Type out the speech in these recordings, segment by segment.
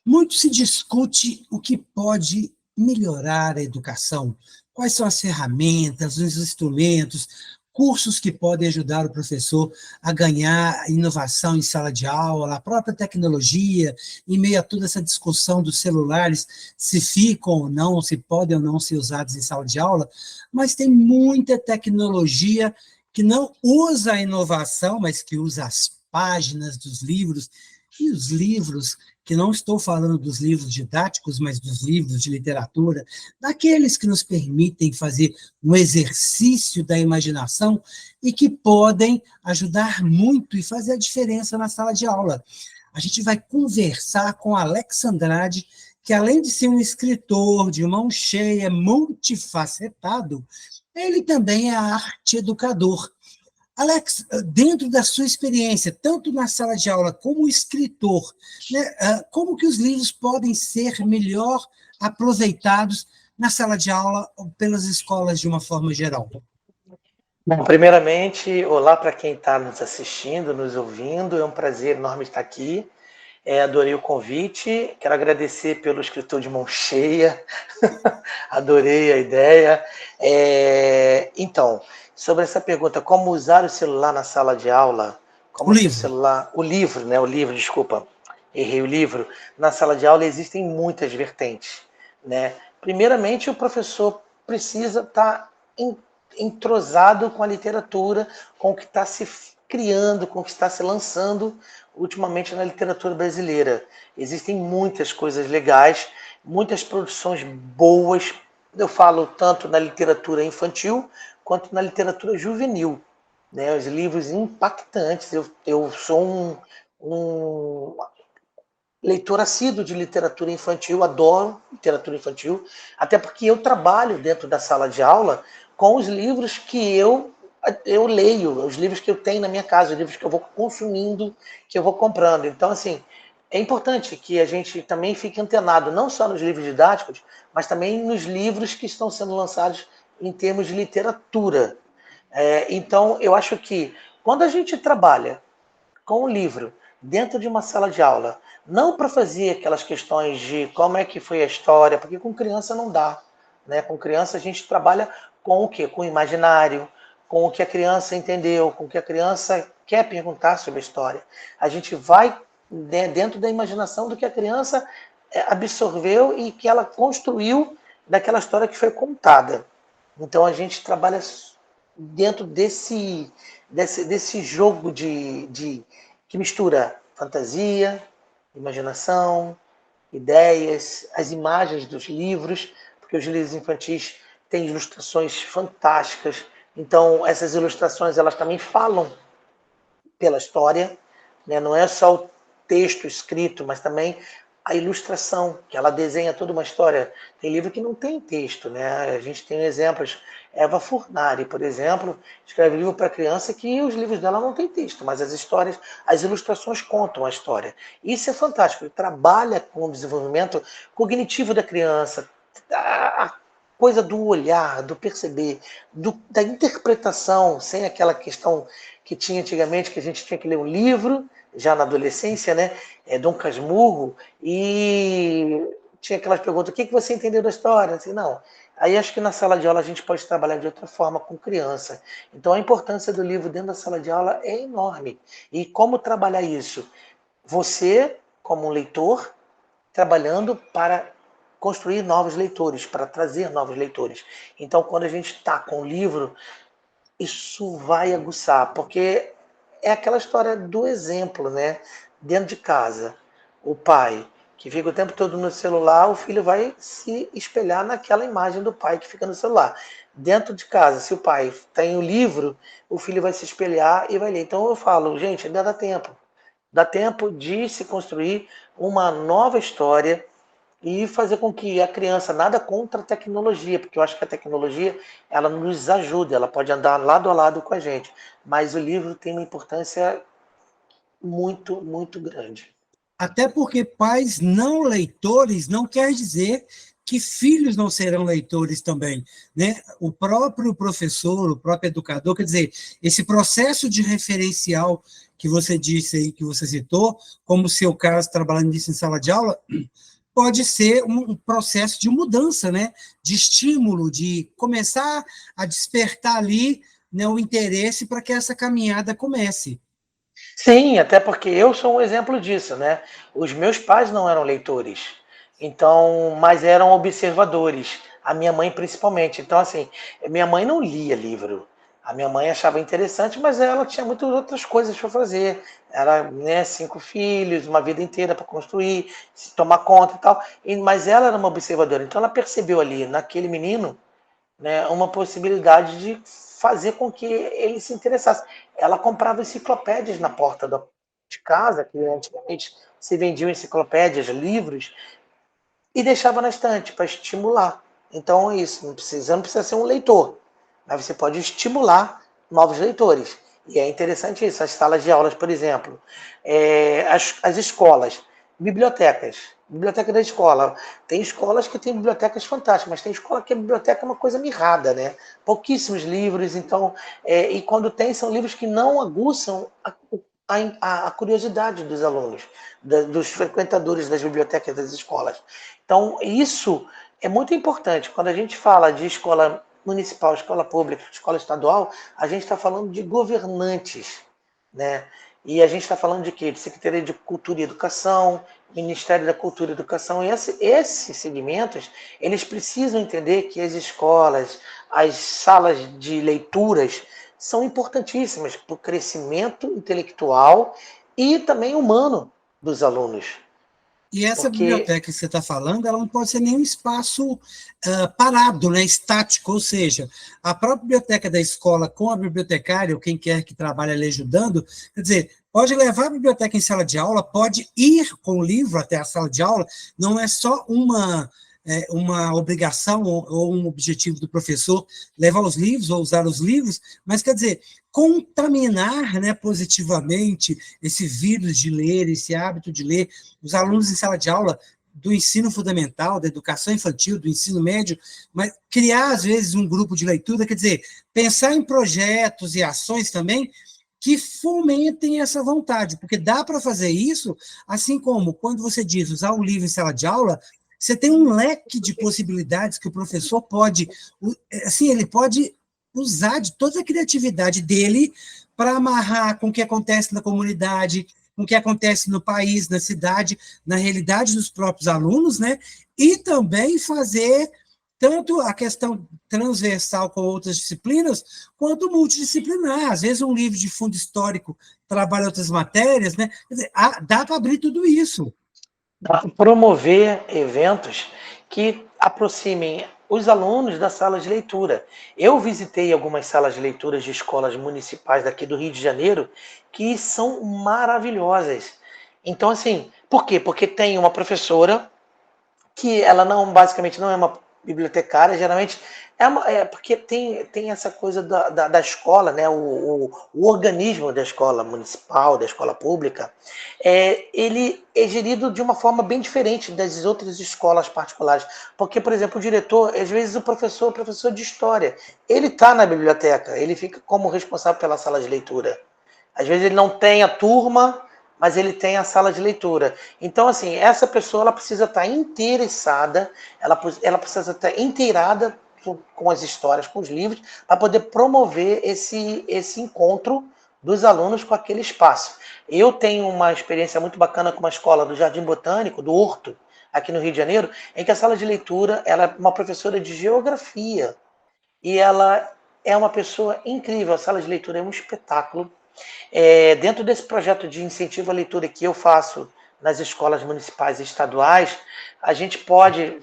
Muito se discute o que pode melhorar a educação, quais são as ferramentas, os instrumentos, cursos que podem ajudar o professor a ganhar inovação em sala de aula, a própria tecnologia, em meio a toda essa discussão dos celulares, se ficam ou não, se podem ou não ser usados em sala de aula, mas tem muita tecnologia que não usa a inovação, mas que usa as páginas dos livros, e os livros, que não estou falando dos livros didáticos, mas dos livros de literatura, daqueles que nos permitem fazer um exercício da imaginação e que podem ajudar muito e fazer a diferença na sala de aula. A gente vai conversar com Alex Andrade, que além de ser um escritor de mão cheia, multifacetado, ele também é arte educador. Alex, dentro da sua experiência, tanto na sala de aula como escritor, né, como que os livros podem ser melhor aproveitados na sala de aula ou pelas escolas de uma forma geral? Bom, primeiramente, olá para quem está nos assistindo, nos ouvindo, é um prazer enorme estar aqui. Adorei o convite, quero agradecer pelo escritor de mão cheia, adorei a ideia. Então, sobre essa pergunta, como usar o celular na sala de aula, como que o livro, desculpa, errei o livro, na sala de aula existem muitas vertentes, né? Primeiramente, o professor precisa estar entrosado com a literatura, com o que está se criando, com o que está se lançando ultimamente na literatura brasileira. Existem muitas coisas legais, muitas produções boas, eu falo tanto na literatura infantil quanto na literatura juvenil, né? Os livros impactantes. Eu sou um leitor assíduo de literatura infantil, adoro literatura infantil, até porque eu trabalho dentro da sala de aula com os livros que eu leio, os livros que eu tenho na minha casa, os livros que eu vou consumindo, que eu vou comprando. Então, assim, é importante que a gente também fique antenado, não só nos livros didáticos, mas também nos livros que estão sendo lançados em termos de literatura. Então, eu acho que quando a gente trabalha com o livro dentro de uma sala de aula, não para fazer aquelas questões de como é que foi a história, porque com criança não dá, né? Com criança a gente trabalha com o quê? Com o imaginário, com o que a criança entendeu, com o que a criança quer perguntar sobre a história. A gente vai dentro da imaginação do que a criança absorveu e que ela construiu daquela história que foi contada. Então a gente trabalha dentro desse jogo que mistura fantasia, imaginação, ideias, as imagens dos livros, porque os livros infantis têm ilustrações fantásticas. Então, essas ilustrações elas também falam pela história, né? Não é só o texto escrito, mas também a ilustração, que ela desenha toda uma história. Tem livro que não tem texto, né? A gente tem exemplos. Eva Furnari, por exemplo, escreve livro para criança que os livros dela não têm texto, mas as histórias, as ilustrações contam a história. Isso é fantástico. Ele trabalha com o desenvolvimento cognitivo da criança, a coisa do olhar, do perceber, da interpretação, sem aquela questão que tinha antigamente, que a gente tinha que ler um livro, já na adolescência, né? Dom Casmurro, e tinha aquelas perguntas, o que você entendeu da história? Assim, não. Aí acho que na sala de aula a gente pode trabalhar de outra forma com criança. Então a importância do livro dentro da sala de aula é enorme. E como trabalhar isso? Você, como um leitor, trabalhando para construir novos leitores, para trazer novos leitores. Então quando a gente está com o livro, isso vai aguçar, porque é aquela história do exemplo, né? Dentro de casa, o pai que fica o tempo todo no celular, o filho vai se espelhar naquela imagem do pai que fica no celular. Dentro de casa, se o pai tem o livro, o filho vai se espelhar e vai ler. Então eu falo, gente, ainda dá tempo. Dá tempo de se construir uma nova história e fazer com que a criança, nada contra a tecnologia, porque eu acho que a tecnologia ela nos ajuda, ela pode andar lado a lado com a gente, mas o livro tem uma importância muito, muito grande. Até porque pais não leitores não quer dizer que filhos não serão leitores também, né? O próprio professor, o próprio educador, quer dizer, esse processo de referencial que você disse aí, que você citou, como o seu caso, trabalhando nisso em sala de aula, pode ser um processo de mudança, né? De estímulo, de começar a despertar ali, né, o interesse para que essa caminhada comece. Sim, até porque eu sou um exemplo disso, né? Os meus pais não eram leitores, então, mas eram observadores. A minha mãe principalmente. Então, assim, minha mãe não lia livro. A minha mãe achava interessante, mas ela tinha muitas outras coisas para fazer. Era, né, 5 filhos, uma vida inteira para construir, se tomar conta e tal. Mas ela era uma observadora. Então, ela percebeu ali naquele menino, né, uma possibilidade de fazer com que ele se interessasse. Ela comprava enciclopédias na porta de casa, que antigamente se vendiam enciclopédias, livros, e deixava na estante para estimular. Então é isso, não precisa ser um leitor, mas você pode estimular novos leitores. E é interessante isso, as salas de aulas, por exemplo, as escolas, bibliotecas, biblioteca da escola. Tem escolas que têm bibliotecas fantásticas, mas tem escola que a biblioteca é uma coisa mirrada, né? Pouquíssimos livros, então, e quando tem, são livros que não aguçam a curiosidade dos alunos, dos frequentadores das bibliotecas das escolas. Então, isso é muito importante. Quando a gente fala de escola municipal, escola pública, escola estadual, a gente está falando de governantes, né? E a gente está falando de quê? De Secretaria de Cultura e Educação, Ministério da Cultura e Educação. E esses segmentos, eles precisam entender que as escolas, as salas de leituras, são importantíssimas para o crescimento intelectual e também humano dos alunos. E essa Porque biblioteca que você está falando, ela não pode ser nenhum espaço parado, né, estático, ou seja, a própria biblioteca da escola com a bibliotecária, ou quem quer que trabalhe ali ajudando, quer dizer, pode levar a biblioteca em sala de aula, pode ir com o livro até a sala de aula, não é só uma obrigação ou um objetivo do professor levar os livros ou usar os livros, mas quer dizer, contaminar, né, positivamente esse vírus de ler, esse hábito de ler, os alunos em sala de aula do ensino fundamental, da educação infantil, do ensino médio, mas criar, às vezes, um grupo de leitura, quer dizer, pensar em projetos e ações também que fomentem essa vontade, porque dá para fazer isso, assim como quando você diz usar o livro em sala de aula, você tem um leque de possibilidades que o professor pode, assim, ele pode usar de toda a criatividade dele para amarrar com o que acontece na comunidade, com o que acontece no país, na cidade, na realidade dos próprios alunos, né? E também fazer tanto a questão transversal com outras disciplinas, quanto multidisciplinar. Às vezes um livro de fundo histórico trabalha outras matérias, né? Quer dizer, dá para abrir tudo isso. promover eventos que aproximem os alunos da sala de leitura. Eu visitei algumas salas de leituras de escolas municipais daqui do Rio de Janeiro que são maravilhosas. Então, assim, por quê? Porque tem uma professora que ela não, basicamente, não é uma bibliotecária, geralmente porque tem essa coisa da escola, né? O organismo da escola municipal, da escola pública, ele é gerido de uma forma bem diferente das outras escolas particulares. Porque, por exemplo, o diretor, às vezes o professor de história, ele está na biblioteca, ele fica como responsável pela sala de leitura. Às vezes ele não tem a turma, mas ele tem a sala de leitura. Então, assim, essa pessoa ela precisa estar interessada, ela precisa estar inteirada com as histórias, com os livros, para poder promover esse encontro dos alunos com aquele espaço. Eu tenho uma experiência muito bacana com uma escola do Jardim Botânico, do Horto, aqui no Rio de Janeiro, em que a sala de leitura ela é uma professora de geografia e ela é uma pessoa incrível. A sala de leitura é um espetáculo. Dentro desse projeto de incentivo à leitura que eu faço nas escolas municipais e estaduais, a gente pode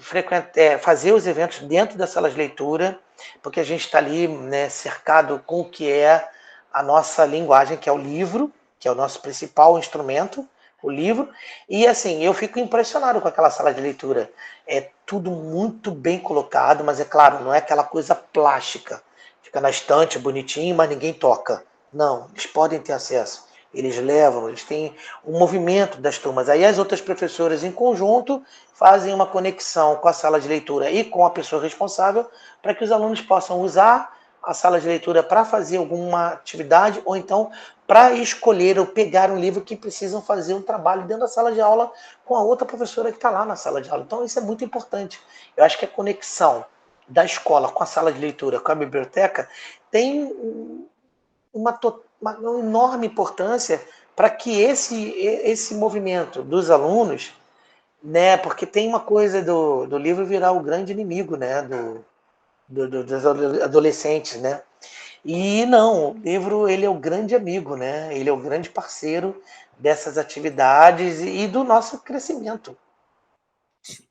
fazer os eventos dentro da sala de leitura, porque a gente está ali, né, cercado com o que é a nossa linguagem, que é o livro, que é o nosso principal instrumento, o livro. E assim, eu fico impressionado com aquela sala de leitura. É tudo muito bem colocado, mas é claro, não é aquela coisa plástica. Fica na estante, bonitinho, mas ninguém toca. Não, eles podem ter acesso. Eles levam, eles têm um movimento das turmas. Aí as outras professoras, em conjunto, fazem uma conexão com a sala de leitura e com a pessoa responsável para que os alunos possam usar a sala de leitura para fazer alguma atividade, ou então para escolher ou pegar um livro que precisam fazer um trabalho dentro da sala de aula com a outra professora que está lá na sala de aula. Então, isso é muito importante. Eu acho que a conexão da escola com a sala de leitura, com a biblioteca, tem uma enorme importância para que esse movimento dos alunos, né, porque tem uma coisa do livro virar o grande inimigo, né, dos adolescentes, né? E não, o livro ele é o grande amigo, né? Ele é o grande parceiro dessas atividades e do nosso crescimento.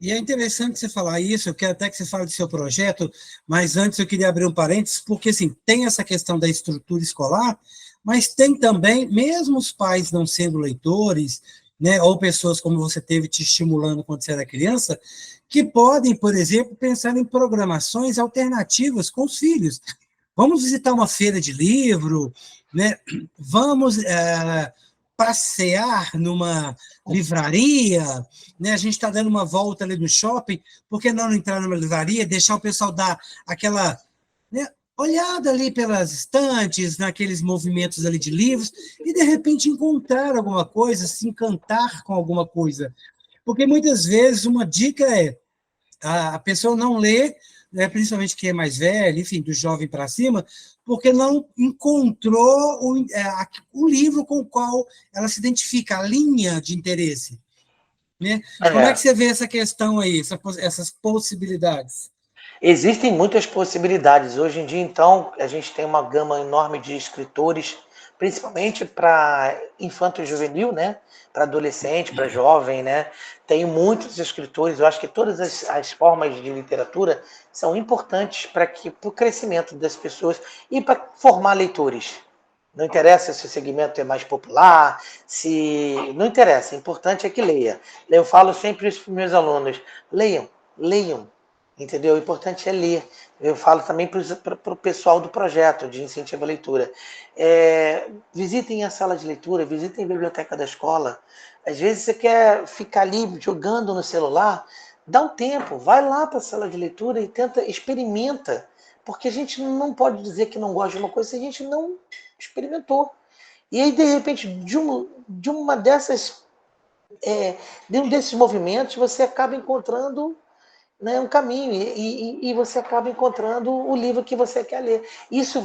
E é interessante você falar isso, eu quero até que você fale do seu projeto, mas antes eu queria abrir um parênteses, porque assim, tem essa questão da estrutura escolar, mas tem também, mesmo os pais não sendo leitores, né, ou pessoas como você teve te estimulando quando você era criança, que podem, por exemplo, pensar em programações alternativas com os filhos. Vamos visitar uma feira de livro, né? Vamos passear numa livraria, né? A gente está dando uma volta ali no shopping, por que não entrar numa livraria, deixar o pessoal dar aquela, né, olhada ali pelas estantes, naqueles movimentos ali de livros, e de repente encontrar alguma coisa, se encantar com alguma coisa. Porque muitas vezes uma dica é a pessoa não lê, né, principalmente quem é mais velho, enfim, do jovem para cima, porque não encontrou o livro com o qual ela se identifica, a linha de interesse. Né? Como é que você vê essa questão aí, essas possibilidades? Existem muitas possibilidades. Hoje em dia, então, a gente tem uma gama enorme de escritores, principalmente para infanto e juvenil, né? Para adolescente, para jovem, né? Tem muitos escritores. Eu acho que todas as formas de literatura são importantes para o crescimento das pessoas e para formar leitores. Não interessa se o segmento é mais popular, se não interessa. O importante é que leia. Eu falo sempre isso para os meus alunos: leiam, leiam. Entendeu? O importante é ler. Eu falo também para o pessoal do projeto de incentivo à leitura. Visitem a sala de leitura, visitem a biblioteca da escola. Às vezes você quer ficar ali jogando no celular, dá um tempo, vai lá para a sala de leitura e tenta, experimenta. Porque a gente não pode dizer que não gosta de uma coisa se a gente não experimentou. E aí, de repente, de uma dessas, de um desses movimentos, você acaba encontrando, né, um caminho e você acaba encontrando o livro que você quer ler. Isso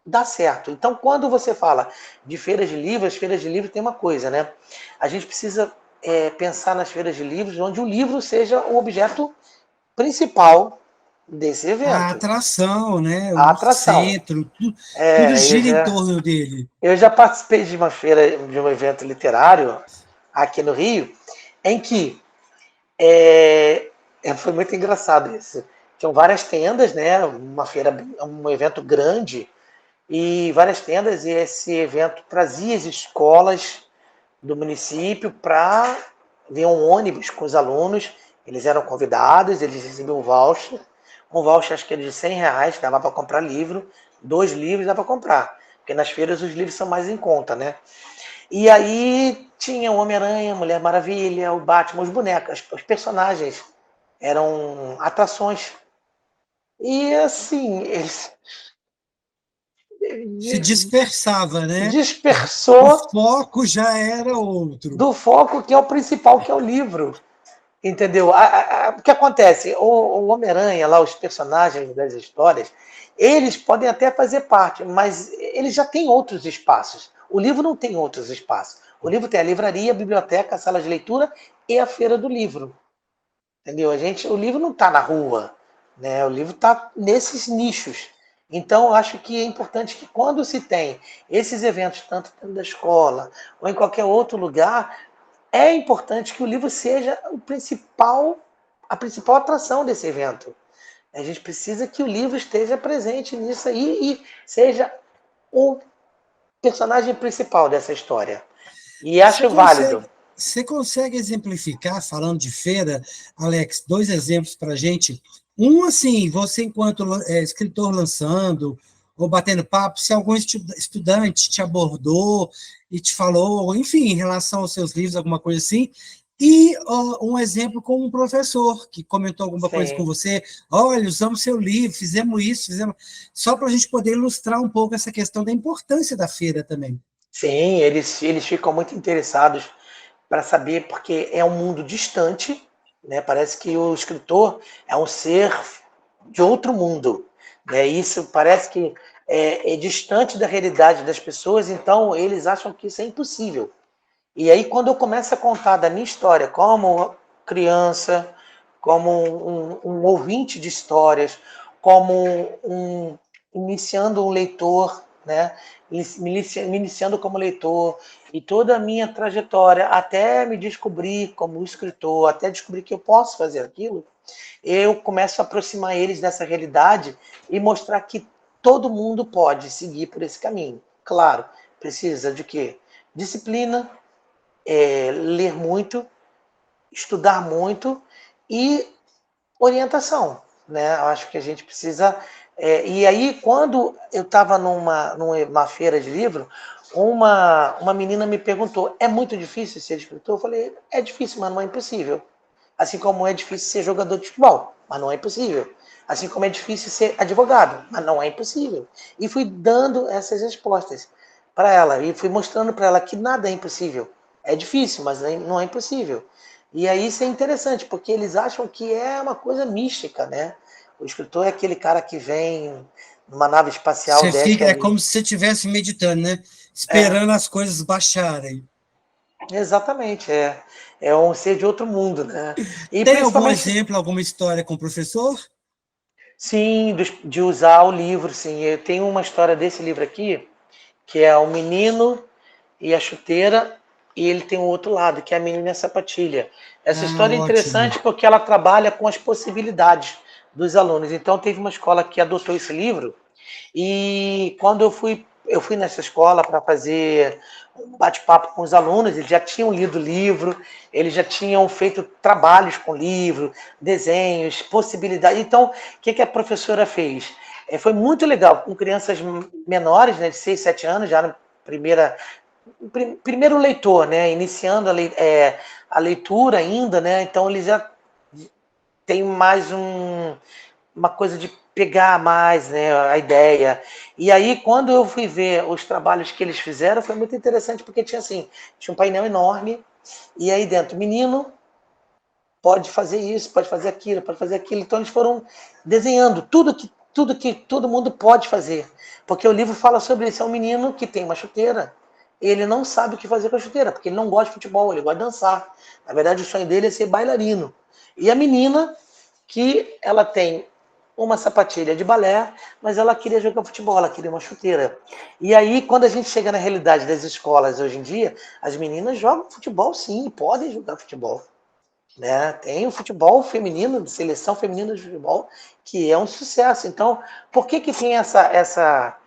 dá certo. Então, quando você fala de feiras de livros, as feiras de livros tem uma coisa, né? A gente precisa pensar nas feiras de livros onde o livro seja o objeto principal desse A evento. atração, né? A O atração. centro, tudo Eu gira em já, torno dele. eu já participei de uma feira, de um evento literário aqui no Rio, em que foi muito engraçado isso. Tinham várias tendas, né? Uma feira, um evento grande, e várias tendas, e esse evento trazia as escolas do município para ver um ônibus com os alunos. Eles eram convidados, eles recebiam um voucher acho que era de R$ 100, dava para comprar livro, 2 livros dava para comprar, porque nas feiras os livros são mais em conta, né? E aí tinha o Homem-Aranha, Mulher Maravilha, o Batman, os bonecos, os personagens eram atrações. E assim, eles Se dispersava, né? O dispersou foco já era outro. do foco que é o principal, que é o livro. Entendeu? O que acontece? O Homem-Aranha, lá, os personagens das histórias, eles podem até fazer parte, mas eles já têm outros espaços. O livro não tem outros espaços. O livro tem a livraria, a biblioteca, a sala de leitura e a feira do livro. Entendeu? O livro não está na rua, né? O livro está nesses nichos. Então, eu acho que é importante que quando se tem esses eventos, tanto dentro da escola ou em qualquer outro lugar, é importante que o livro seja a principal atração desse evento. A gente precisa que o livro esteja presente nisso aí e seja o personagem principal dessa história. E Você acho válido. consegue, você consegue exemplificar, falando de feira, Alex, 2 exemplos para a gente? Um, assim, você enquanto escritor lançando, ou batendo papo, se algum estudante te abordou e te falou, enfim, em relação aos seus livros, alguma coisa assim, E um exemplo com um professor que comentou alguma coisa com Sim. você, olha, usamos seu livro, fizemos isso, fizemos... Só para a gente poder ilustrar um pouco essa questão da importância da feira também. Sim, eles ficam muito interessados para saber, porque é um mundo distante, né? Parece que o escritor é um ser de outro mundo, né? Isso parece que é distante da realidade das pessoas, então eles acham que isso é impossível. E aí, quando eu começo a contar da minha história como criança, como um ouvinte de histórias, como iniciando um leitor, né? Me iniciando como leitor, e toda a minha trajetória, até me descobrir como escritor, até descobrir que eu posso fazer aquilo, eu começo a aproximar eles dessa realidade e mostrar que todo mundo pode seguir por esse caminho. Claro, precisa de quê? Disciplina, ler muito, estudar muito e orientação, né? Eu acho que a gente precisa. E aí, quando eu estava numa feira de livro, uma menina me perguntou: é muito difícil ser escritor? Eu falei: é difícil, mas não é impossível. Assim como é difícil ser jogador de futebol, mas não é impossível. Assim como é difícil ser advogado, mas não é impossível. E fui dando essas respostas para ela e fui mostrando para ela que nada é impossível. É difícil, mas não é impossível. E aí isso é interessante, porque eles acham que é uma coisa mística, né? O escritor é aquele cara que vem numa nave espacial, Você desce fica, é ali. como se você estivesse meditando, né? É, Esperando as coisas baixarem. exatamente, é um ser de outro mundo, né? E Tem algum principalmente, exemplo, alguma história com o professor? sim, de usar o livro, sim. Eu tenho uma história desse livro aqui, que é o menino e a chuteira, e ele tem o outro lado, que é a menina e a sapatilha. Essa Ah, história é ótimo. interessante porque ela trabalha com as possibilidades dos alunos. Então, teve uma escola que adotou esse livro, e quando eu fui nessa escola para fazer um bate-papo com os alunos, eles já tinham lido o livro, eles já tinham feito trabalhos com o livro, desenhos, possibilidades. Então, o que a professora fez? Foi muito legal, com crianças menores, né, de 6, 7 anos, já na primeiro leitor, né, iniciando a leitura ainda, né, então eles já têm mais uma coisa de pegar mais, né, a ideia. E aí, quando eu fui ver os trabalhos que eles fizeram, foi muito interessante, porque tinha assim, tinha um painel enorme, e aí dentro, menino pode fazer isso, pode fazer aquilo, pode fazer aquilo. Então eles foram desenhando tudo que todo mundo pode fazer. Porque o livro fala sobre isso. É um menino que tem uma chuteira. Ele não sabe o que fazer com a chuteira, porque ele não gosta de futebol, ele gosta de dançar. Na verdade, o sonho dele é ser bailarino. E a menina, que ela tem uma sapatilha de balé, mas ela queria jogar futebol, ela queria uma chuteira. E aí, quando a gente chega na realidade das escolas hoje em dia, as meninas jogam futebol sim, podem jogar futebol, né? Tem o futebol feminino, seleção feminina de futebol, que é um sucesso. Então, por que tem essa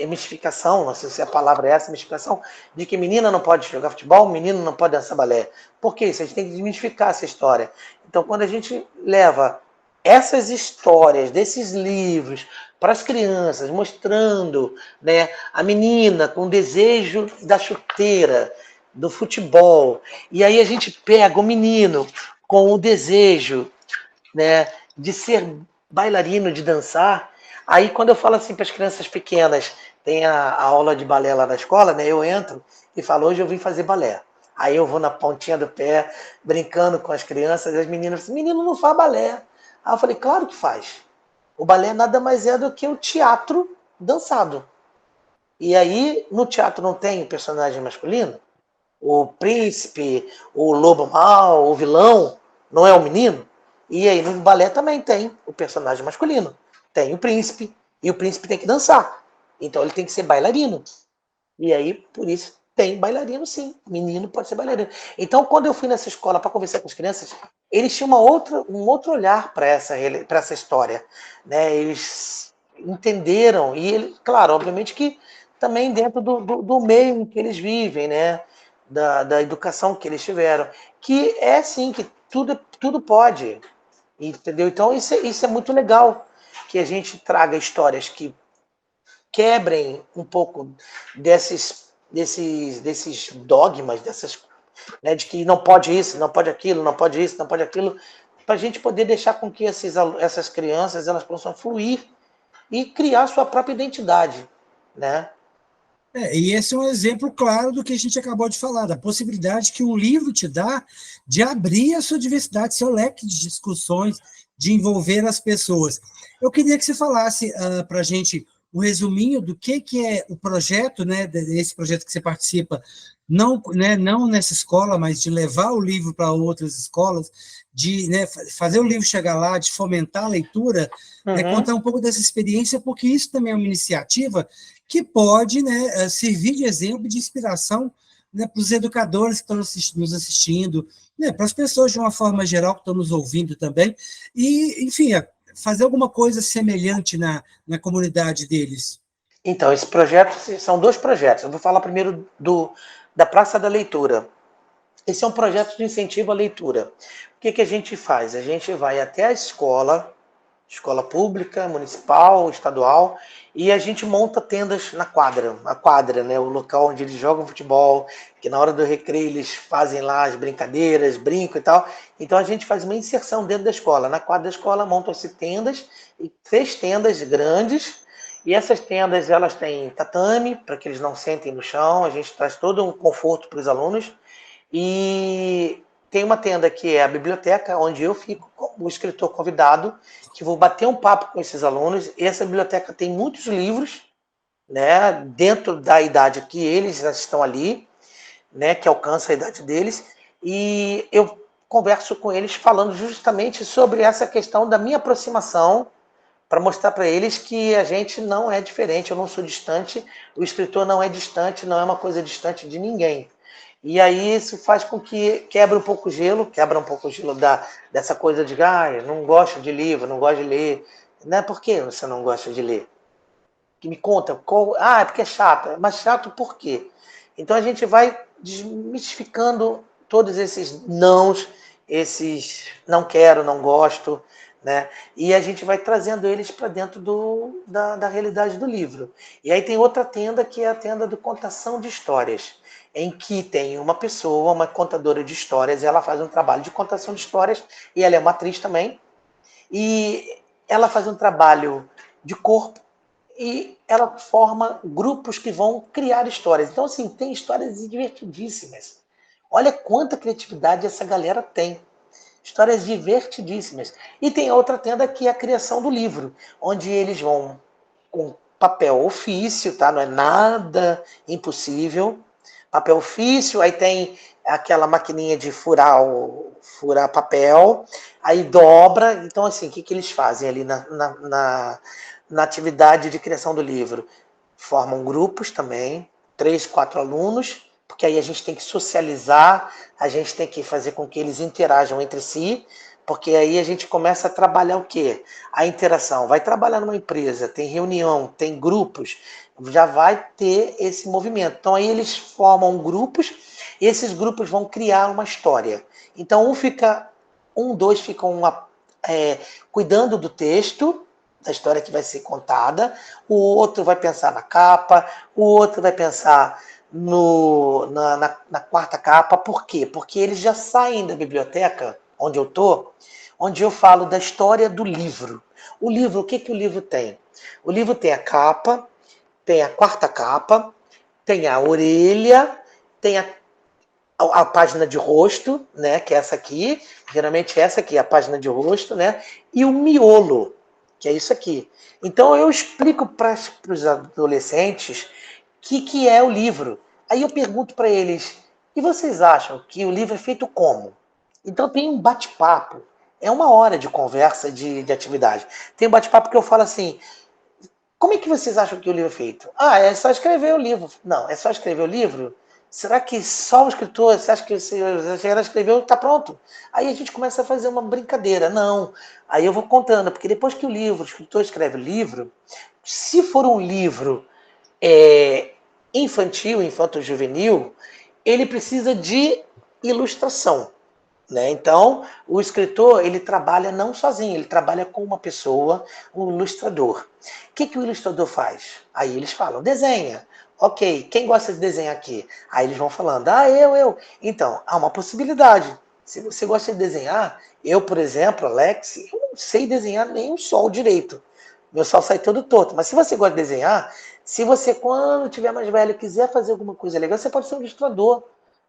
mistificação, não sei se a palavra é essa, mistificação, de que menina não pode jogar futebol, menino não pode dançar balé? Por que isso? A gente tem que desmistificar essa história. Então, quando a gente leva essas histórias desses livros para as crianças, mostrando, né, a menina com o desejo da chuteira, do futebol, e aí a gente pega o menino com o desejo, né, de ser bailarino, de dançar. Aí quando eu falo assim para as crianças pequenas, tem a aula de balé lá na escola, né, eu entro e falo, hoje eu vim fazer balé. Aí eu vou na pontinha do pé, brincando com as crianças, e as meninas assim, menino não faz balé. Aí eu falei, claro que faz. O balé nada mais é do que o teatro dançado. E aí, no teatro não tem personagem masculino? O príncipe, o lobo mau, o vilão, não é o menino? E aí no balé também tem o personagem masculino. Tem o príncipe, e o príncipe tem que dançar. Então ele tem que ser bailarino. E aí, por isso, tem bailarino sim. Menino pode ser bailarino. Então, quando eu fui nessa escola para conversar com as crianças, eles tinham um outro olhar para essa história. Né? Eles entenderam, e ele, claro, obviamente que também dentro do meio em que eles vivem, né? Da educação que eles tiveram. Que é sim, que tudo pode. Entendeu? Então, isso é muito legal. Que a gente traga histórias que quebrem um pouco desses dogmas, dessas né, de que não pode isso, não pode aquilo, não pode isso, não pode aquilo, para a gente poder deixar com que essas crianças elas possam fluir e criar sua própria identidade, né? E esse é um exemplo claro do que a gente acabou de falar, da possibilidade que um livro te dá de abrir a sua diversidade, seu leque de discussões, de envolver as pessoas. Eu queria que você falasse para a gente um resuminho do que é o projeto, né, desse projeto que você participa, não, né, não nessa escola, mas de levar o livro para outras escolas, de, né, fazer o livro chegar lá, de fomentar a leitura, né, Uhum. contar um pouco dessa experiência, porque isso também é uma iniciativa que pode, né, servir de exemplo, de inspiração, né, para os educadores que estão nos assistindo, né, para as pessoas de uma forma geral que estão nos ouvindo também, e, enfim, fazer alguma coisa semelhante na comunidade deles. Então, esse projeto, são dois projetos. Eu vou falar primeiro da Praça da Leitura. Esse é um projeto de incentivo à leitura. O que a gente faz? A gente vai até a escola pública, municipal, estadual, e a gente monta tendas na quadra, a quadra, né, o local onde eles jogam futebol, que na hora do recreio eles fazem lá as brincadeiras, brincam e tal. Então a gente faz uma inserção dentro da escola. Na quadra da escola montam-se tendas, e 3 tendas grandes, e essas tendas elas têm tatame, para que eles não sentem no chão, a gente traz todo um conforto para os alunos, e tem uma tenda que é a biblioteca, onde eu fico como escritor convidado, que vou bater um papo com esses alunos. E essa biblioteca tem muitos livros, né, dentro da idade que eles já estão ali, né, que alcança a idade deles, e eu converso com eles falando justamente sobre essa questão da minha aproximação, para mostrar para eles que a gente não é diferente, eu não sou distante, o escritor não é distante, não é uma coisa distante de ninguém. E aí isso faz com que quebra um pouco o gelo dessa coisa de, eu não gosto de livro, não gosto de ler. Não é por que você não gosta de ler? Que me conta, é porque é chato. Mas chato por quê? Então a gente vai desmistificando todos esses nãos, esses não quero, não gosto, né? E a gente vai trazendo eles para dentro da realidade do livro. E aí tem outra tenda que é a tenda de contação de histórias, em que tem uma pessoa, uma contadora de histórias, ela faz um trabalho de contação de histórias, e ela é uma atriz também, e ela faz um trabalho de corpo, e ela forma grupos que vão criar histórias. Então, assim, tem histórias divertidíssimas. Olha quanta criatividade essa galera tem. Histórias divertidíssimas. E tem outra tenda que é a criação do livro, onde eles vão com papel ofício, tá? Não é nada impossível. Papel ofício, aí tem aquela maquininha de furar papel, aí dobra. Então, assim, o que eles fazem ali na atividade de criação do livro? Formam grupos também, 3, 4 alunos, porque aí a gente tem que socializar, a gente tem que fazer com que eles interajam entre si, porque aí a gente começa a trabalhar o quê? A interação. Vai trabalhar numa empresa, tem reunião, tem grupos, já vai ter esse movimento. Então aí eles formam grupos, e esses grupos vão criar uma história. Então dois ficam cuidando do texto, da história que vai ser contada, o outro vai pensar na capa, o outro vai pensar na quarta capa. Por quê? Porque eles já saem da biblioteca, onde eu estou, onde eu falo da história do livro. O livro, o que o livro tem? O livro tem a capa, tem a quarta capa, tem a orelha, tem a página de rosto, né, que é essa aqui, geralmente essa aqui é a página de rosto, né, e o miolo, que é isso aqui. Então eu explico para os adolescentes o que é o livro. Aí eu pergunto para eles, e vocês acham que o livro é feito como? Então tem um bate-papo, é 1 hora de conversa, de atividade. Tem um bate-papo que eu falo assim, como é que vocês acham que o livro é feito? É só escrever o livro. Não, é só escrever o livro? Será que só o escritor, você acha que se ela escreveu, está pronto? Aí a gente começa a fazer uma brincadeira. Não. Aí eu vou contando, porque depois que o escritor escreve o livro, se for um livro infantil, infanto-juvenil, ele precisa de ilustração. Né? Então, o escritor ele trabalha não sozinho, ele trabalha com uma pessoa, um ilustrador. O que o ilustrador faz? Aí eles falam, desenha. Ok, quem gosta de desenhar aqui? Aí eles vão falando, ah, eu. Então, há uma possibilidade. Se você gosta de desenhar, eu, por exemplo, Alex, eu não sei desenhar nem o sol direito. Meu sol sai todo torto. Mas se você gosta de desenhar, se você, quando tiver mais velho, quiser fazer alguma coisa legal, você pode ser um ilustrador.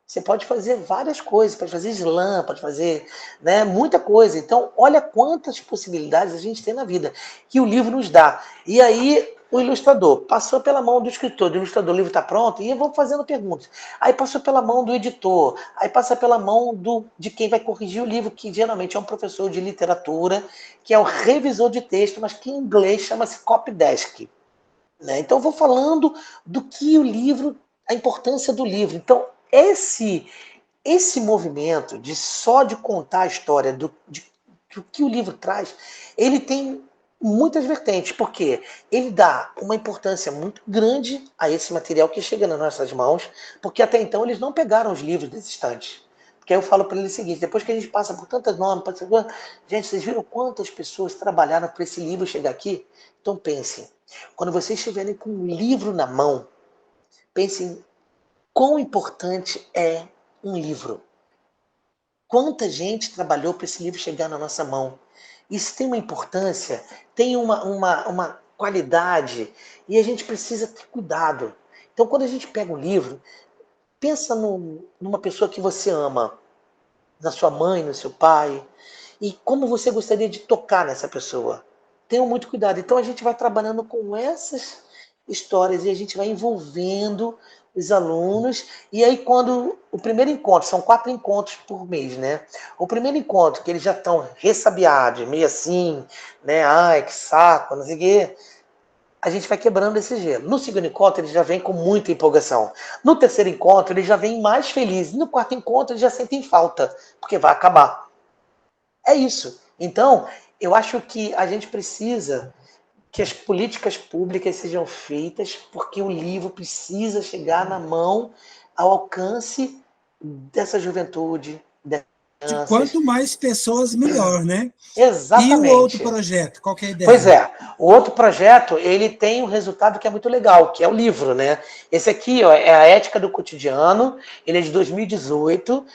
Você pode fazer várias coisas, pode fazer slam, pode fazer, né, muita coisa. Então, olha quantas possibilidades a gente tem na vida que o livro nos dá. E aí, o ilustrador passou pela mão do escritor, do ilustrador, o livro está pronto, e vamos fazendo perguntas. Aí passou pela mão do editor, aí passa pela mão de quem vai corrigir o livro, que geralmente é um professor de literatura, que é o revisor de texto, mas que em inglês chama-se copydesk. Né? Então, eu vou falando do que o livro, a importância do livro. Então, esse movimento de só de contar a história do que o livro traz, ele tem muitas vertentes, porque ele dá uma importância muito grande a esse material que chega nas nossas mãos, porque até então eles não pegaram os livros das estantes. Porque aí eu falo para ele o seguinte, depois que a gente passa por tantas normas, gente, vocês viram quantas pessoas trabalharam para esse livro chegar aqui? Então pensem, quando vocês estiverem com um livro na mão, pensem quão importante é um livro. Quanta gente trabalhou para esse livro chegar na nossa mão. Isso tem uma importância, tem uma qualidade, e a gente precisa ter cuidado. Então, quando a gente pega um livro, pensa numa pessoa que você ama, na sua mãe, no seu pai, e como você gostaria de tocar nessa pessoa. Tenham muito cuidado. Então, a gente vai trabalhando com essas histórias e a gente vai envolvendo os alunos. E aí, quando o primeiro encontro, são 4 encontros por mês, né? O primeiro encontro, que eles já estão ressabiados, meio assim, né? Ai, que saco, não sei o quê. A gente vai quebrando esse gelo. No segundo encontro, eles já vêm com muita empolgação. No terceiro encontro, eles já vêm mais felizes. No quarto encontro, eles já sentem falta, porque vai acabar. É isso. Então, eu acho que a gente precisa que as políticas públicas sejam feitas, porque o livro precisa chegar na mão, ao alcance dessa juventude, dessas De crianças. quanto mais pessoas, melhor, né? E o outro Exatamente. projeto, qual que é a Pois ideia? é, o outro projeto, ele tem um resultado que é muito legal, que é o livro, né? Esse aqui, ó, é a Ética do Cotidiano, ele é de 2018,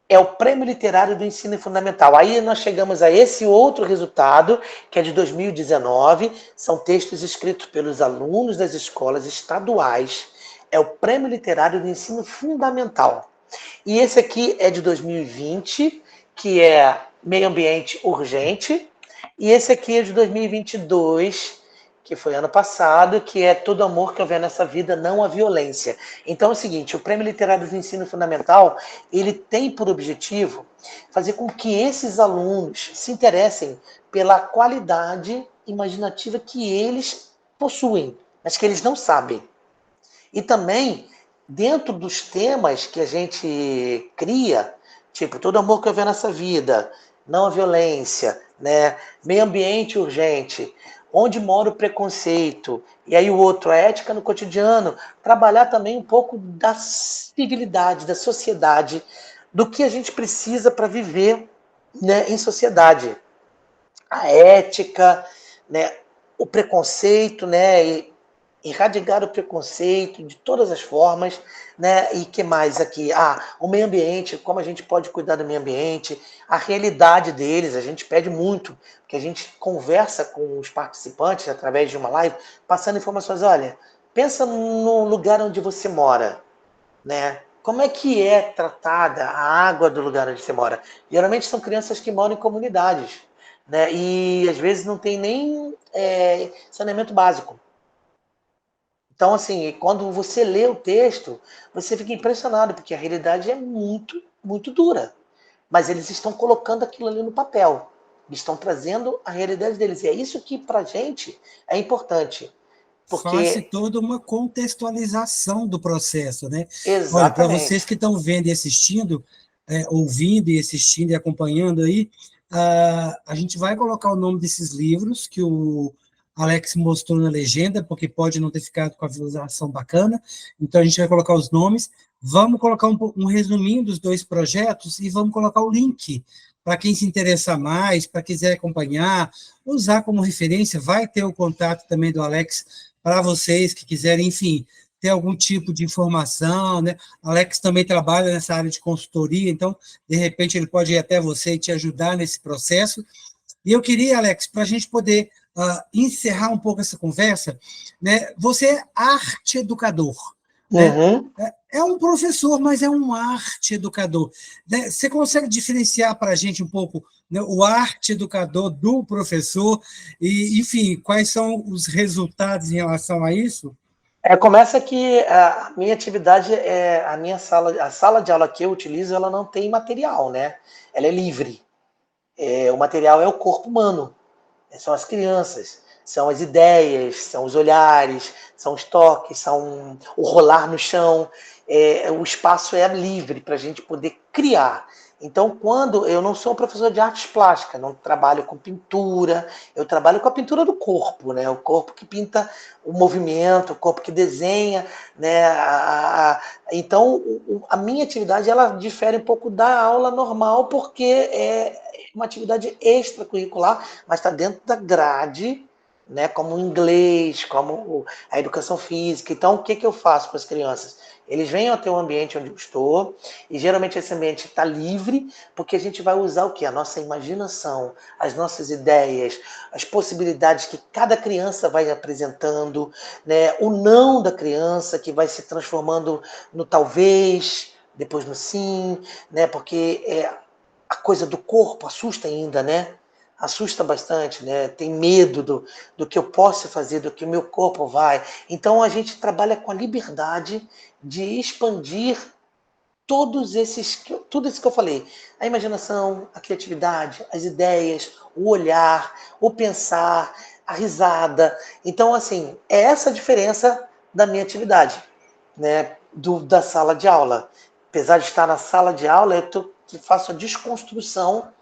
é o Prêmio Literário do Ensino Fundamental. Aí nós chegamos a esse outro resultado, que é de 2019, são textos escritos pelos alunos das escolas estaduais, é o Prêmio Literário do Ensino Fundamental. E esse aqui é de 2020, que é Meio Ambiente Urgente, e esse aqui é de 2022, que foi ano passado, que é Todo Amor que Houver Nessa Vida, Não a Violência. Então é o seguinte, o Prêmio Literário do Ensino Fundamental, ele tem por objetivo fazer com que esses alunos se interessem pela qualidade imaginativa que eles possuem, mas que eles não sabem. E também, dentro dos temas que a gente cria, tipo, todo amor que houver nessa vida, não a violência, né? Meio ambiente urgente, onde mora o preconceito, e aí o outro, a ética no cotidiano, trabalhar também um pouco da civilidade, da sociedade, do que a gente precisa para viver, né, em sociedade. A ética, né, o preconceito, né, erradicar o preconceito de todas as formas, né? E que mais aqui? O meio ambiente, como a gente pode cuidar do meio ambiente, a realidade deles, a gente pede muito, que a gente conversa com os participantes através de uma live, passando informações, olha, pensa no lugar onde você mora, né? Como é que é tratada a água do lugar onde você mora? Geralmente são crianças que moram em comunidades, né? E às vezes não tem nem saneamento básico. Então, assim, quando você lê o texto, você fica impressionado, porque a realidade é muito, muito dura. Mas eles estão colocando aquilo ali no papel. Eles estão trazendo a realidade deles. E é isso que, para a gente, é importante. Faz-se Porque, toda uma contextualização do processo, né? Olha, para vocês exatamente. que estão vendo e assistindo, ouvindo e assistindo e acompanhando aí, a gente vai colocar o nome desses livros que o Alex mostrou na legenda, porque pode não ter ficado com a visualização bacana, então a gente vai colocar os nomes, vamos colocar um resuminho dos 2 projetos e vamos colocar o link para quem se interessar mais, para quiser acompanhar, usar como referência, vai ter o contato também do Alex para vocês que quiserem, enfim, ter algum tipo de informação, né? Alex também trabalha nessa área de consultoria, então, de repente, ele pode ir até você e te ajudar nesse processo. E eu queria, Alex, para a gente poder encerrar um pouco essa conversa, né? Você é arte educador, né? Uhum. É um professor, mas é um arte educador. Né? Você consegue diferenciar para a gente um pouco, né, o arte educador do professor e, enfim, quais são os resultados em relação a isso? Começa que a minha atividade é a sala de aula que eu utilizo, ela não tem material, né? Ela é livre. O material é o corpo humano, são as crianças, são as ideias, são os olhares, são os toques, são o rolar no chão. O espaço é livre para a gente poder criar. Então, quando eu não sou um professor de artes plásticas, não trabalho com pintura, eu trabalho com a pintura do corpo, né? O corpo que pinta o movimento, o corpo que desenha, né? Então, a minha atividade ela difere um pouco da aula normal, porque é uma atividade extracurricular, mas está dentro da grade, né, como o inglês, como a educação física. Então, o que, que eu faço com as crianças? Eles vêm até o ambiente onde eu estou, e geralmente esse ambiente está livre, porque a gente vai usar o quê? A nossa imaginação, as nossas ideias, as possibilidades que cada criança vai apresentando, né, o não da criança que vai se transformando no talvez, depois no sim, né, porque a coisa do corpo assusta ainda, né? Assusta bastante, né? Tem medo do que eu posso fazer, do que o meu corpo vai. Então a gente trabalha com a liberdade de expandir tudo isso que eu falei. A imaginação, a criatividade, as ideias, o olhar, o pensar, a risada. Então, assim, é essa a diferença da minha atividade, né? Da sala de aula. Apesar de estar na sala de aula, faço a desconstrução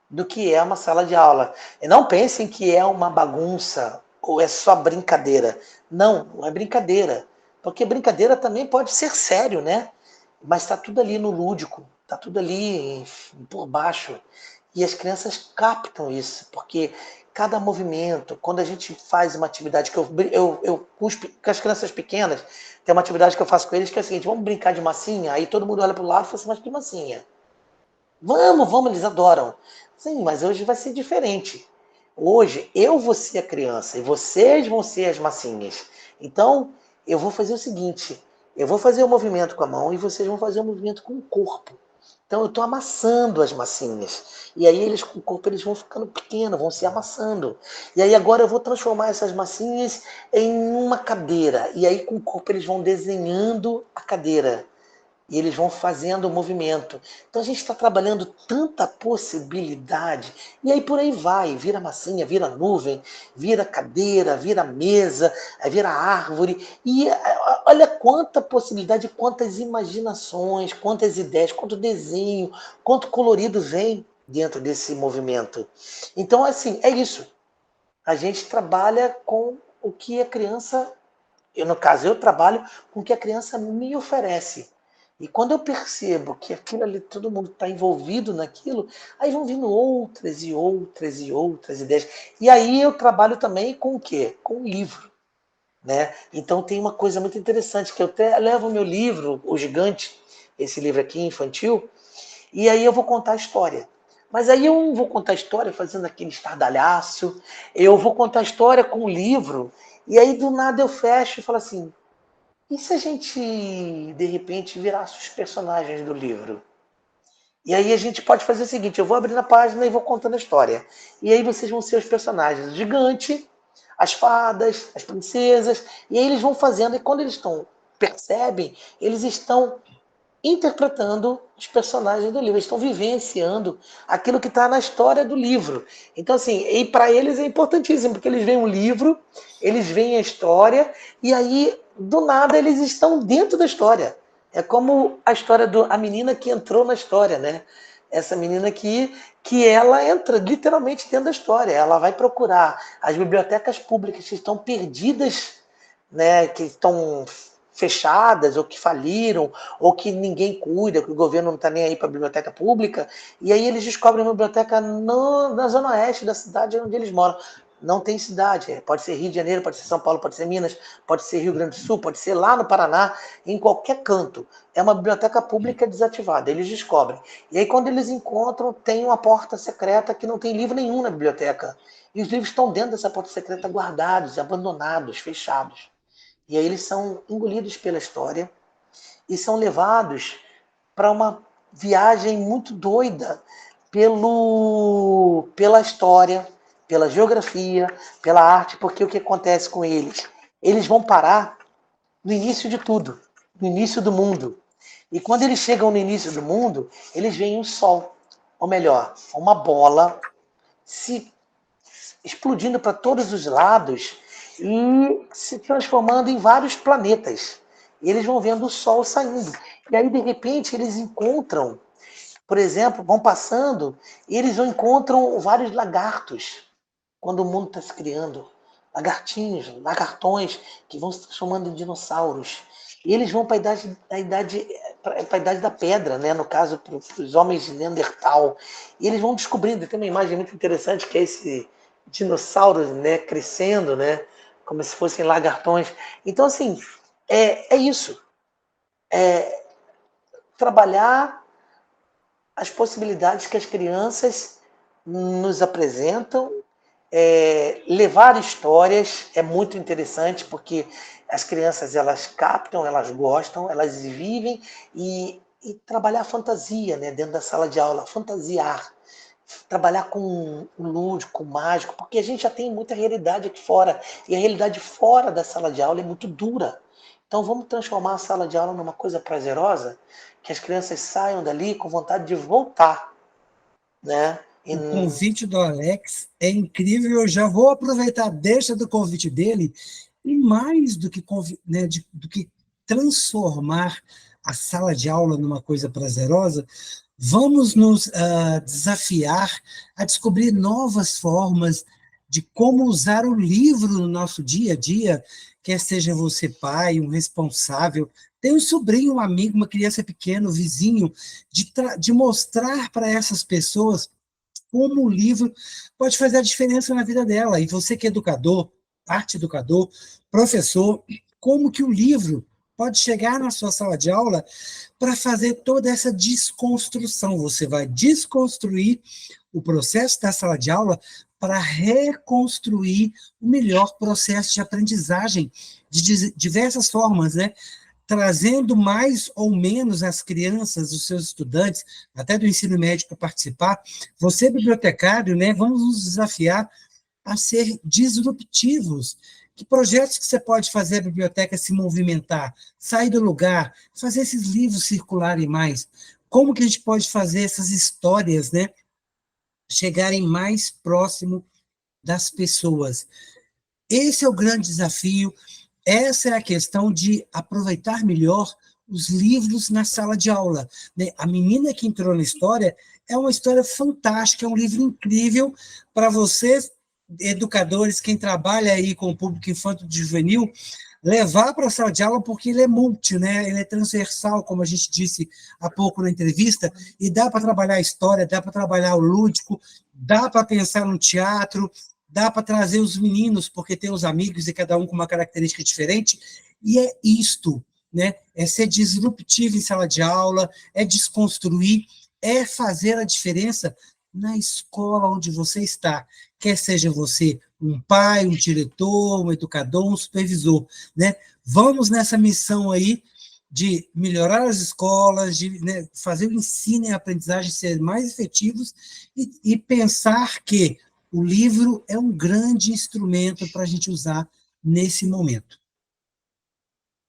do que é uma sala de aula. E não pensem que é uma bagunça ou é só brincadeira. Não, não é brincadeira. Porque brincadeira também pode ser sério, né? Mas está tudo ali no lúdico, está tudo ali por baixo. E as crianças captam isso, porque cada movimento, quando a gente faz uma atividade que com as crianças pequenas, tem uma atividade que eu faço com eles que é o seguinte: vamos brincar de massinha? Aí todo mundo olha para o lado e fala assim, mas que massinha? Vamos, eles adoram. Sim, mas hoje vai ser diferente. Hoje eu vou ser a criança e vocês vão ser as massinhas. Então, eu vou fazer o seguinte: eu vou fazer o movimento com a mão e vocês vão fazer o movimento com o corpo. Então, eu estou amassando as massinhas. E aí, eles com o corpo eles vão ficando pequenos, vão se amassando. E aí, agora eu vou transformar essas massinhas em uma cadeira. E aí, com o corpo, eles vão desenhando a cadeira. E eles vão fazendo o movimento. Então a gente está trabalhando tanta possibilidade. E aí por aí vai, vira massinha, vira nuvem, vira cadeira, vira mesa, vira árvore. E olha quanta possibilidade, quantas imaginações, quantas ideias, quanto desenho, quanto colorido vem dentro desse movimento. Então, assim, é isso. A gente trabalha com o que a criança, no caso, eu trabalho com o que a criança me oferece. E quando eu percebo que aquilo ali, todo mundo está envolvido naquilo, aí vão vindo outras e outras e outras ideias. E aí eu trabalho também com o quê? Com o livro. Né? Então tem uma coisa muito interessante, que eu até levo o meu livro, O Gigante, esse livro aqui infantil, e aí eu vou contar a história. Mas aí eu não vou contar a história fazendo aquele estardalhaço, eu vou contar a história com o livro, e aí do nada eu fecho e falo assim, e se a gente, de repente, virasse os personagens do livro? E aí a gente pode fazer o seguinte, eu vou abrir na página e vou contando a história. E aí vocês vão ser os personagens. O gigante, as fadas, as princesas, e aí eles vão fazendo, e quando percebem, eles estão interpretando os personagens do livro, eles estão vivenciando aquilo que está na história do livro. Então, assim, e para eles é importantíssimo, porque eles veem um livro, eles veem a história, e aí, do nada, eles estão dentro da história. É como a história a menina que entrou na história, né? Essa menina que ela entra literalmente dentro da história. Ela vai procurar as bibliotecas públicas que estão perdidas, né, que estão fechadas, ou que faliram, ou que ninguém cuida, que o governo não está nem aí para a biblioteca pública, e aí eles descobrem uma biblioteca na zona oeste da cidade onde eles moram. não tem cidade. Pode ser Rio de Janeiro, pode ser São Paulo, pode ser Minas, pode ser Rio Grande do Sul, pode ser lá no Paraná, em qualquer canto. É uma biblioteca pública desativada, eles descobrem. E aí, quando eles encontram, tem uma porta secreta que não tem livro nenhum na biblioteca. E os livros estão dentro dessa porta secreta guardados, abandonados, fechados. E aí eles são engolidos pela história e são levados para uma viagem muito doida pela história, pela geografia, pela arte, porque o que acontece com eles? Eles vão parar no início de tudo, no início do mundo. E quando eles chegam no início do mundo, eles veem o Sol, ou melhor, uma bola se explodindo para todos os lados e se transformando em vários planetas. E eles vão vendo o Sol saindo. E aí, de repente, eles encontram, por exemplo, vão passando e eles encontram vários lagartos quando o mundo está se criando. Lagartinhos, lagartões que vão se transformando em dinossauros. E eles vão para a idade da pedra, né? No caso, para os homens de Neandertal. E eles vão descobrindo, tem uma imagem muito interessante que é esse dinossauro, né, crescendo, né, como se fossem lagartões. Então, assim, é isso. É trabalhar as possibilidades que as crianças nos apresentam, levar histórias é muito interessante, porque as crianças elas captam, elas gostam, elas vivem, e trabalhar a fantasia, né, dentro da sala de aula, fantasiar, trabalhar com o lúdico, com o mágico, porque a gente já tem muita realidade aqui fora, e a realidade fora da sala de aula é muito dura. Então vamos transformar a sala de aula numa coisa prazerosa, que as crianças saiam dali com vontade de voltar, né? O convite do Alex é incrível, eu já vou aproveitar a deixa do convite dele, e mais do que, né, do que transformar a sala de aula numa coisa prazerosa, vamos nos desafiar a descobrir novas formas de como usar o livro no nosso dia a dia, quer seja você pai, um responsável, tem um sobrinho, um amigo, uma criança pequena, um vizinho, de mostrar para essas pessoas como o livro pode fazer a diferença na vida dela. E você que é educador, arte educador, professor, como que o livro pode chegar na sua sala de aula para fazer toda essa desconstrução. Você vai desconstruir o processo da sala de aula para reconstruir o melhor processo de aprendizagem de diversas formas, né? Trazendo mais ou menos as crianças, os seus estudantes, até do ensino médio para participar. Você, bibliotecário, né, vamos nos desafiar a ser disruptivos. Que projetos que você pode fazer a biblioteca se movimentar, sair do lugar, fazer esses livros circularem mais? Como que a gente pode fazer essas histórias, né, chegarem mais próximo das pessoas? Esse é o grande desafio. Essa é a questão de aproveitar melhor os livros na sala de aula. A Menina que Entrou na História é uma história fantástica, é um livro incrível para vocês, educadores, quem trabalha aí com o público infanto e juvenil, levar para a sala de aula, porque ele é multi, né? Ele é transversal, como a gente disse há pouco na entrevista, e dá para trabalhar a história, dá para trabalhar o lúdico, dá para pensar no teatro, dá para trazer os meninos, porque tem os amigos e cada um com uma característica diferente, e é isto, né? É ser disruptivo em sala de aula, é desconstruir, é fazer a diferença na escola onde você está, quer seja você um pai, um diretor, um educador, um supervisor, né? Vamos nessa missão aí de melhorar as escolas, de, né, fazer o ensino e a aprendizagem ser mais efetivos e pensar que o livro é um grande instrumento para a gente usar nesse momento.